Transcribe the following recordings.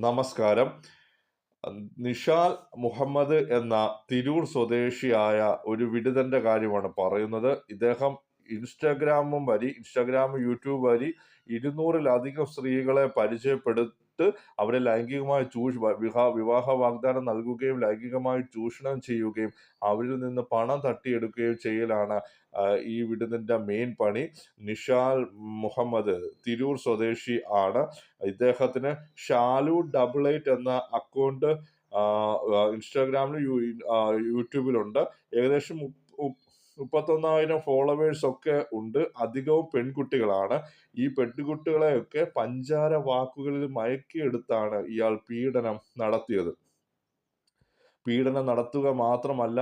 നമസ്കാരം. നിഷാൽ മുഹമ്മദ് എന്ന തിരൂർ സ്വദേശിയായ ഒരു വിടുതന്റെ കാര്യമാണ് പറയുന്നത്. ഇദ്ദേഹം ഇൻസ്റ്റാഗ്രാം, യൂട്യൂബ് വഴി 200-ലധികം സ്ത്രീകളെ പരിചയപ്പെടുത്തി അവരെ ലൈംഗികമായി വിവാഹ വാഗ്ദാനം നൽകുകയും ലൈംഗികമായി ചൂഷണം ചെയ്യുകയും അവരിൽ നിന്ന് പണം തട്ടിയെടുക്കുകയും ചെയ്യലാണ് ഈ വിടുതന്റെ മെയിൻ പണി. നിഷാൽ മുഹമ്മദ് തിരൂർ സ്വദേശി ആണ്. ഇദ്ദേഹത്തിന് ഷാലു88 എന്ന അക്കൗണ്ട് ഇൻസ്റ്റാഗ്രാമിലും യൂട്യൂബിലുണ്ട്. ഏകദേശം 31,000 ഫോളോവേഴ്സ് ഒക്കെ ഉണ്ട്. അധികവും പെൺകുട്ടികളാണ്. ഈ പെൺകുട്ടികളെയൊക്കെ പഞ്ചാര വാക്കുകളിൽ മയക്കിയെടുത്താണ് ഇയാൾ പീഡനം നടത്തിയത്. പീഡനം നടത്തുക മാത്രമല്ല,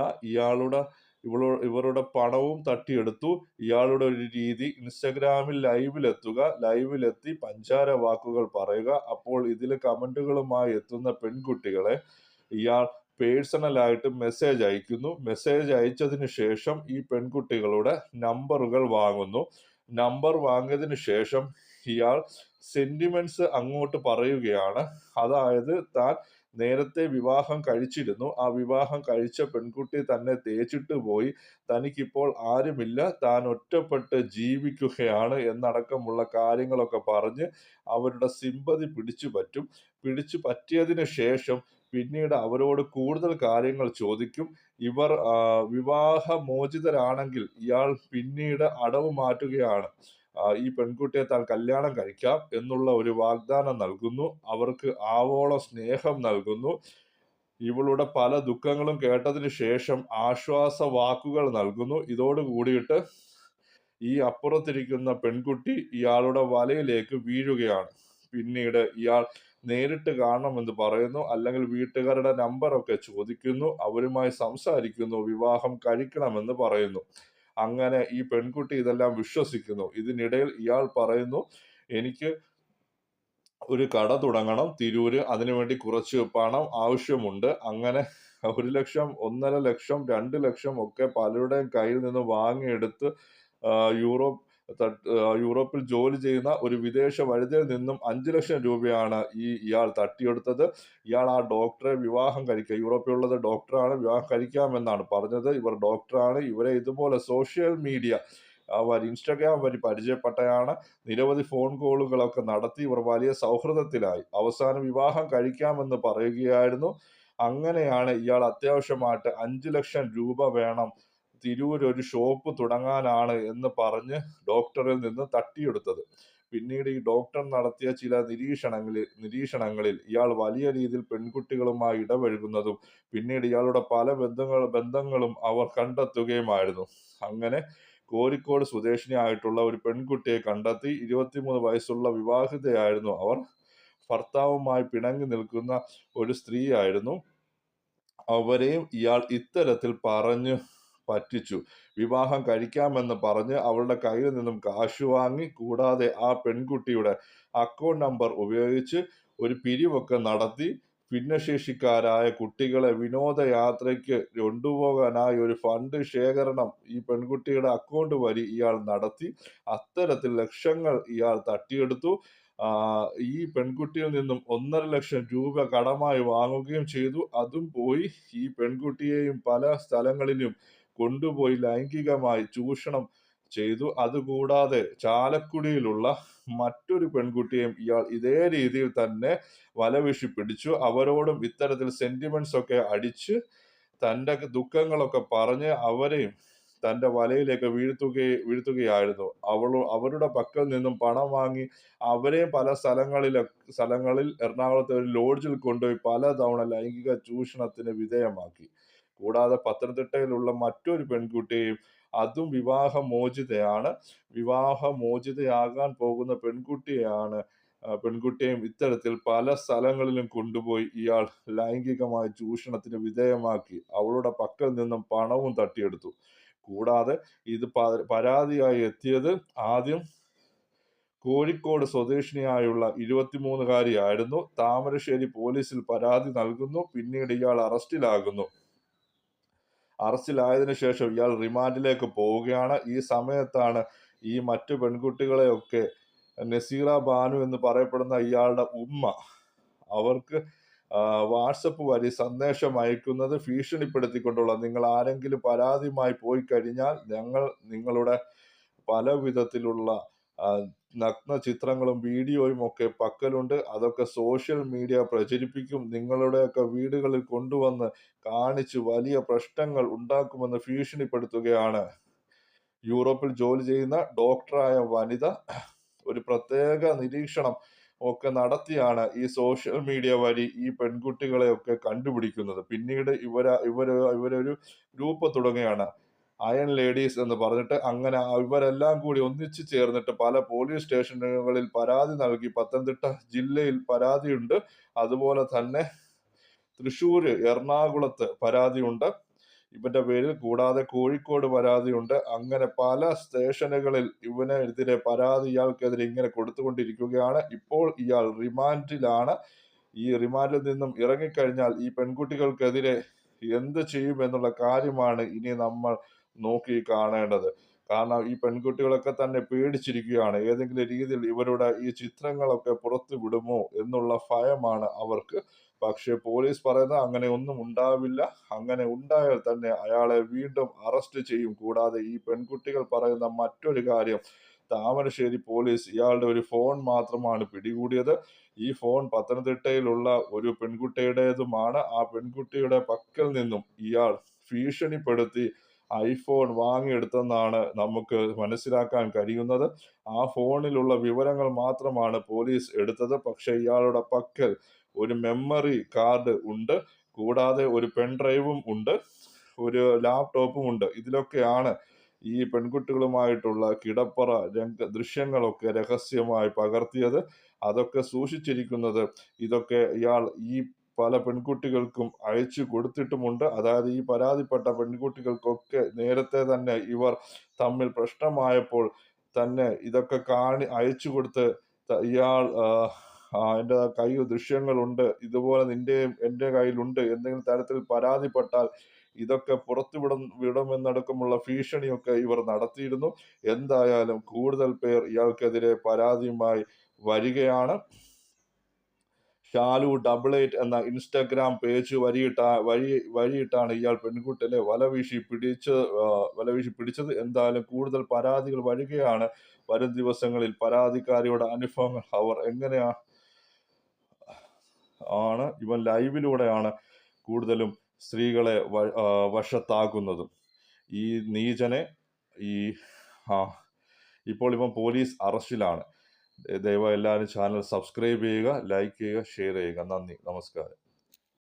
ഇവരുടെ പണവും തട്ടിയെടുത്തു. ഇയാളുടെ ഒരു രീതി ഇൻസ്റ്റഗ്രാമിൽ ലൈവിലെത്തി പഞ്ചാര വാക്കുകൾ പറയുക. അപ്പോൾ ഇതിൽ കമന്റുകളുമായി എത്തുന്ന പെൺകുട്ടികളെ ഇയാൾ പേഴ്സണലായിട്ട് മെസ്സേജ് അയക്കുന്നു. മെസ്സേജ് അയച്ചതിന് ശേഷം ഈ പെൺകുട്ടികളുടെ നമ്പറുകൾ വാങ്ങുന്നു. നമ്പർ വാങ്ങിയതിന് ശേഷം ഇയാൾ സെന്റിമെന്റ്സ് അങ്ങോട്ട് പറയുകയാണ്. അതായത് താൻ നേരത്തെ വിവാഹം കഴിച്ചിരുന്നു. ആ വിവാഹം കഴിച്ച പെൺകുട്ടി തന്നെ തേച്ചിട്ട് പോയി. തനിക്കിപ്പോൾ ആരുമില്ല. താൻ ഒറ്റപ്പെട്ട് ജീവിക്കുകയാണ് എന്നടക്കമുള്ള കാര്യങ്ങളൊക്കെ പറഞ്ഞ് അവരുടെ സിമ്പതി പിടിച്ചു പറ്റിയതിന് ശേഷം പിന്നീട് അവരോട് കൂടുതൽ കാര്യങ്ങൾ ചോദിക്കും. ഇവർ വിവാഹമോചിതരാണെങ്കിൽ ഇയാൾ പിന്നീട് അടവ് മാറ്റുകയാണ്. ഈ പെൺകുട്ടിയെ താൻ കല്യാണം കഴിക്കാം എന്നുള്ള ഒരു വാഗ്ദാനം നൽകുന്നു. അവർക്ക് ആവോളം സ്നേഹം നൽകുന്നു. ഇവളുടെ പല ദുഃഖങ്ങളും കേട്ടതിന് ശേഷം ആശ്വാസ വാക്കുകൾ നൽകുന്നു. ഇതോട് കൂടിയിട്ട് ഈ അപ്പുറത്തിരിക്കുന്ന പെൺകുട്ടി ഇയാളുടെ വലയിലേക്ക് വീഴുകയാണ്. പിന്നീട് ഇയാൾ നേരിട്ട് കാണണമെന്ന് പറയുന്നു. അല്ലെങ്കിൽ വീട്ടുകാരുടെ നമ്പറൊക്കെ ചോദിക്കുന്നു. അവരുമായി സംസാരിക്കുന്നു. വിവാഹം കഴിക്കണമെന്ന് പറയുന്നു. അങ്ങനെ ഈ പെൺകുട്ടി ഇതെല്ലാം വിശ്വസിക്കുന്നു. ഇതിനിടയിൽ ഇയാൾ പറയുന്നു, എനിക്ക് ഒരു കട തുടങ്ങണം തിരൂര്. അതിനുവേണ്ടി കുറച്ച് പണം ആവശ്യമുണ്ട്. അങ്ങനെ 1 ലക്ഷം, 1.5 ലക്ഷം, 2 ലക്ഷം ഒക്കെ പലരുടെയും കയ്യിൽ നിന്ന് വാങ്ങിയെടുത്ത് യൂറോപ്പിൽ ജോലി ചെയ്യുന്ന ഒരു വിദേശ വനിതയിൽ നിന്നും 5 ലക്ഷം രൂപയാണ് ഇയാൾ തട്ടിയെടുത്തത്. ഇയാൾ ആ ഡോക്ടറെ വിവാഹം കഴിക്കുക, യൂറോപ്പിലുള്ളത് ഡോക്ടറാണ്, വിവാഹം കഴിക്കാമെന്നാണ് പറഞ്ഞത്. ഇവർ ഡോക്ടറാണ്. ഇവരെ ഇതുപോലെ സോഷ്യൽ മീഡിയ ഇൻസ്റ്റാഗ്രാം വഴി പരിചയപ്പെട്ടയാണ്. നിരവധി ഫോൺ കോളുകളൊക്കെ നടത്തി ഇവർ വലിയ സൗഹൃദത്തിലായി. അവസാനം വിവാഹം കഴിക്കാമെന്ന് പറയുകയായിരുന്നു. അങ്ങനെയാണ് ഇയാൾ അത്യാവശ്യമായിട്ട് 5 ലക്ഷം രൂപ വേണം, തിരൂർ ഒരു ഷോപ്പ് തുടങ്ങാനാണ് എന്ന് പറഞ്ഞ് ഡോക്ടറിൽ നിന്ന് തട്ടിയെടുത്തത്. പിന്നീട് ഈ ഡോക്ടർ നടത്തിയ ചില നിരീക്ഷണങ്ങളിൽ ഇയാൾ വലിയ രീതിയിൽ പെൺകുട്ടികളുമായി ഇടപഴകുന്നതും പിന്നീട് ഇയാളുടെ പല ബന്ധങ്ങളും അവർ കണ്ടെത്തുകയുമായിരുന്നു. അങ്ങനെ കോഴിക്കോട് സ്വദേശിനിയായിട്ടുള്ള ഒരു പെൺകുട്ടിയെ കണ്ടെത്തി. 23 വയസ്സുള്ള വിവാഹിതയായിരുന്നു അവർ. ഭർത്താവുമായി പിണങ്ങി നിൽക്കുന്ന ഒരു സ്ത്രീയായിരുന്നു. അവരെയും ഇയാൾ ഇത്തരത്തിൽ പറഞ്ഞു പറ്റിച്ചു. വിവാഹം കഴിക്കാമെന്ന് പറഞ്ഞ് അവളുടെ കയ്യിൽ നിന്നും കാശ് വാങ്ങി. കൂടാതെ ആ പെൺകുട്ടിയുടെ അക്കൗണ്ട് നമ്പർ ഉപയോഗിച്ച് ഒരു പിരിവൊക്കെ നടത്തി. ഭിന്നശേഷിക്കാരായ കുട്ടികളെ വിനോദയാത്രയ്ക്ക് കൊണ്ടുപോകാനായി ഒരു ഫണ്ട് ശേഖരണം ഈ പെൺകുട്ടിയുടെ അക്കൗണ്ട് വഴി ഇയാൾ നടത്തി. അത്തരത്തിൽ ലക്ഷങ്ങൾ ഇയാൾ തട്ടിയെടുത്തു. ഈ പെൺകുട്ടിയിൽ നിന്നും 1.5 ലക്ഷം രൂപ കടമായി വാങ്ങുകയും ചെയ്തു. അതും പോയി. ഈ പെൺകുട്ടിയെയും പല സ്ഥലങ്ങളിലും കൊണ്ടുപോയി ലൈംഗികമായി ചൂഷണം ചെയ്തു. അതുകൂടാതെ ചാലക്കുടിയിലുള്ള മറ്റൊരു പെൺകുട്ടിയെയും ഇയാൾ ഇതേ രീതിയിൽ തന്നെ വലവിഷി പിടിച്ചു. അവരോടും ഇത്തരത്തിൽ സെന്റിമെന്റ്സ് ഒക്കെ അടിച്ച് തന്റെ ദുഃഖങ്ങളൊക്കെ പറഞ്ഞ് അവരെയും തന്റെ വലയിലേക്ക് വീഴ്ത്തുകയായിരുന്നു. അവരുടെ പക്കൽ നിന്നും പണം വാങ്ങി അവരെയും പല സ്ഥലങ്ങളിൽ എറണാകുളത്തെ ഒരു ലോഡ്ജിൽ കൊണ്ടുപോയി പലതവണ ലൈംഗിക ചൂഷണത്തിന് വിധേയമാക്കി. കൂടാതെ പത്തനംതിട്ടയിലുള്ള മറ്റൊരു പെൺകുട്ടിയെയും, അതും വിവാഹമോചിതയാണ്. വിവാഹമോചിതയാകാൻ പോകുന്ന പെൺകുട്ടിയെയും ഇത്തരത്തിൽ പല സ്ഥലങ്ങളിലും കൊണ്ടുപോയി ഇയാൾ ലൈംഗികമായ ചൂഷണത്തിന് വിധേയമാക്കി. അവളുടെ പക്കൽ നിന്നും പണവും തട്ടിയെടുത്തു. കൂടാതെ ഇത് പരാതിയായി എത്തിയത് ആദ്യം കോഴിക്കോട് സ്വദേശിനിയായുള്ള 23-കാരിയായിരുന്നു. താമരശ്ശേരി പോലീസിൽ പരാതി നൽകുന്നു. പിന്നീട് ഇയാൾ അറസ്റ്റിലാകുന്നു. അറസ്റ്റിലായതിനു ശേഷം ഇയാൾ റിമാൻഡിലേക്ക് പോവുകയാണ്. ഈ സമയത്താണ് ഈ മറ്റു പെൺകുട്ടികളെയൊക്കെ നസീറ ബാനു എന്ന് പറയപ്പെടുന്ന ഇയാളുടെ ഉമ്മ അവർക്ക് വാട്സപ്പ് വഴി സന്ദേശം അയക്കുന്നത് ഭീഷണിപ്പെടുത്തിക്കൊണ്ടുള്ള, നിങ്ങൾ ആരെങ്കിലും പരാതിയുമായി പോയി കഴിഞ്ഞാൽ ഞങ്ങൾ നിങ്ങളുടെ പല വിധത്തിലുള്ള നഗ്ന ചിത്രങ്ങളും വീഡിയോയും ഒക്കെ പക്കലുണ്ട്. അതൊക്കെ സോഷ്യൽ മീഡിയ പ്രചരിപ്പിക്കും. നിങ്ങളുടെയൊക്കെ വീടുകളിൽ കൊണ്ടുവന്ന് കാണിച്ച് വലിയ പ്രശ്നങ്ങൾ ഉണ്ടാക്കുമെന്ന് ഭീഷണിപ്പെടുത്തുകയാണ്. യൂറോപ്പിൽ ജോലി ചെയ്യുന്ന ഡോക്ടറായ വനിത ഒരു പ്രത്യേക നിരീക്ഷണം ഒക്കെ നടത്തിയാണ് ഈ സോഷ്യൽ മീഡിയ വഴി ഈ പെൺകുട്ടികളെയൊക്കെ കണ്ടുപിടിക്കുന്നത്. പിന്നീട് ഇവരൊരു ഗ്രൂപ്പ് തുടങ്ങുകയാണ്, അയൺ ലേഡീസ് എന്ന് പറഞ്ഞിട്ട്. അങ്ങനെ ഇവരെല്ലാം കൂടി ഒന്നിച്ചു ചേർന്നിട്ട് പല പോലീസ് സ്റ്റേഷനുകളിൽ പരാതി നൽകി. പത്തനംതിട്ട ജില്ലയിൽ പരാതിയുണ്ട്, അതുപോലെ തന്നെ തൃശ്ശൂര്, എറണാകുളത്ത് പരാതിയുണ്ട് ഇവന്റെ പേരിൽ. കൂടാതെ കോഴിക്കോട് പരാതിയുണ്ട്. അങ്ങനെ പല സ്റ്റേഷനുകളിൽ ഇവനെതിരെ പരാതി ഇയാൾക്കെതിരെ ഇങ്ങനെ കൊടുത്തുകൊണ്ടിരിക്കുകയാണ്. ഇപ്പോൾ ഇയാൾ റിമാൻഡിലാണ്. ഈ റിമാൻഡിൽ നിന്നും ഇറങ്ങിക്കഴിഞ്ഞാൽ ഈ പെൺകുട്ടികൾക്കെതിരെ എന്ത് ചെയ്യും എന്നുള്ള കാര്യമാണ് ഇനി നമ്മൾ നോക്കി കാണേണ്ടത്. കാരണം ഈ പെൺകുട്ടികളൊക്കെ തന്നെ പേടിച്ചിരിക്കുകയാണ്. ഏതെങ്കിലും രീതിയിൽ ഇവരുടെ ഈ ചിത്രങ്ങളൊക്കെ പുറത്തു വിടുമോ എന്നുള്ള ഭയമാണ് അവർക്ക്. പക്ഷെ പോലീസ് പറയുന്നത് അങ്ങനെ ഒന്നും ഉണ്ടാവില്ല. അങ്ങനെ ഉണ്ടായാൽ തന്നെ അയാളെ വീണ്ടും അറസ്റ്റ് ചെയ്യും. കൂടാതെ ഈ പെൺകുട്ടികൾ പറയുന്ന മറ്റൊരു കാര്യം, താമരശ്ശേരി പോലീസ് ഇയാളുടെ ഒരു ഫോൺ മാത്രമാണ് പിടികൂടിയത്. ഈ ഫോൺ പത്തനംതിട്ടയിലുള്ള ഒരു പെൺകുട്ടിയുടേതുമാണ്. ആ പെൺകുട്ടിയുടെ പക്കൽ നിന്നും ഇയാൾ ഭീഷണിപ്പെടുത്തി ഐഫോൺ വാങ്ങിയെടുത്തെന്നാണ് നമുക്ക് മനസ്സിലാക്കാൻ കഴിയുന്നത്. ആ ഫോണിലുള്ള വിവരങ്ങൾ മാത്രമാണ് പോലീസ് എടുത്തത്. പക്ഷെ ഇയാളുടെ പക്കൽ ഒരു മെമ്മറി കാർഡ് ഉണ്ട്, കൂടാതെ ഒരു പെൻഡ്രൈവും ഉണ്ട്, ഒരു ലാപ്ടോപ്പും ഉണ്ട്. ഇതിലൊക്കെയാണ് ഈ പെൺകുട്ടികളുമായിട്ടുള്ള കിടപ്പറ ദൃശ്യങ്ങളൊക്കെ രഹസ്യമായി പകർത്തിയത്. അതൊക്കെ സൂക്ഷിച്ചിരിക്കുന്നത് ഇതൊക്കെ ഇയാൾ ഈ പല പെൺകുട്ടികൾക്കും അയച്ചു കൊടുത്തിട്ടുമുണ്ട്. അതായത് ഈ പരാതിപ്പെട്ട പെൺകുട്ടികൾക്കൊക്കെ നേരത്തെ തന്നെ ഇവർ തമ്മിൽ പ്രശ്നമായപ്പോൾ തന്നെ ഇതൊക്കെ അയച്ചു കൊടുത്ത് ഇയാൾ എൻ്റെ കയ്യിൽ ദൃശ്യങ്ങളുണ്ട്, ഇതുപോലെ നിന്റെയും എൻ്റെ കയ്യിലുണ്ട്, എന്തെങ്കിലും തരത്തിൽ പരാതിപ്പെട്ടാൽ ഇതൊക്കെ വിടുമെന്നടക്കമുള്ള ഭീഷണിയൊക്കെ ഇവർ നടത്തിയിരുന്നു. എന്തായാലും കൂടുതൽ പേർ ഇയാൾക്കെതിരെ പരാതിയുമായി വരികയാണ്. ഷാലു 88 എന്ന ഇൻസ്റ്റഗ്രാം പേജ് വഴിയിട്ടാണ് ഇയാൾ പെൺകുട്ടിയെ വലവീശി പിടിച്ചത്. എന്തായാലും കൂടുതൽ പരാതികൾ വരികയാണ്. വരും ദിവസങ്ങളിൽ പരാതിക്കാരിയുടെ അനുഭവങ്ങൾ അവർ എങ്ങനെയാണ് ഇവൻ ലൈവിലൂടെയാണ് കൂടുതലും സ്ത്രീകളെ വശത്താക്കുന്നതും. ഈ നീചനെ ഇപ്പോൾ ഇവൻ പോലീസ് അറസ്റ്റിലാണ്. ദയവായി എല്ലാവരും ചാനൽ സബ്സ്ക്രൈബ് ചെയ്യുക, ലൈക്ക് ചെയ്യുക, ഷെയർ ചെയ്യുക. നന്ദി, നമസ്കാരം.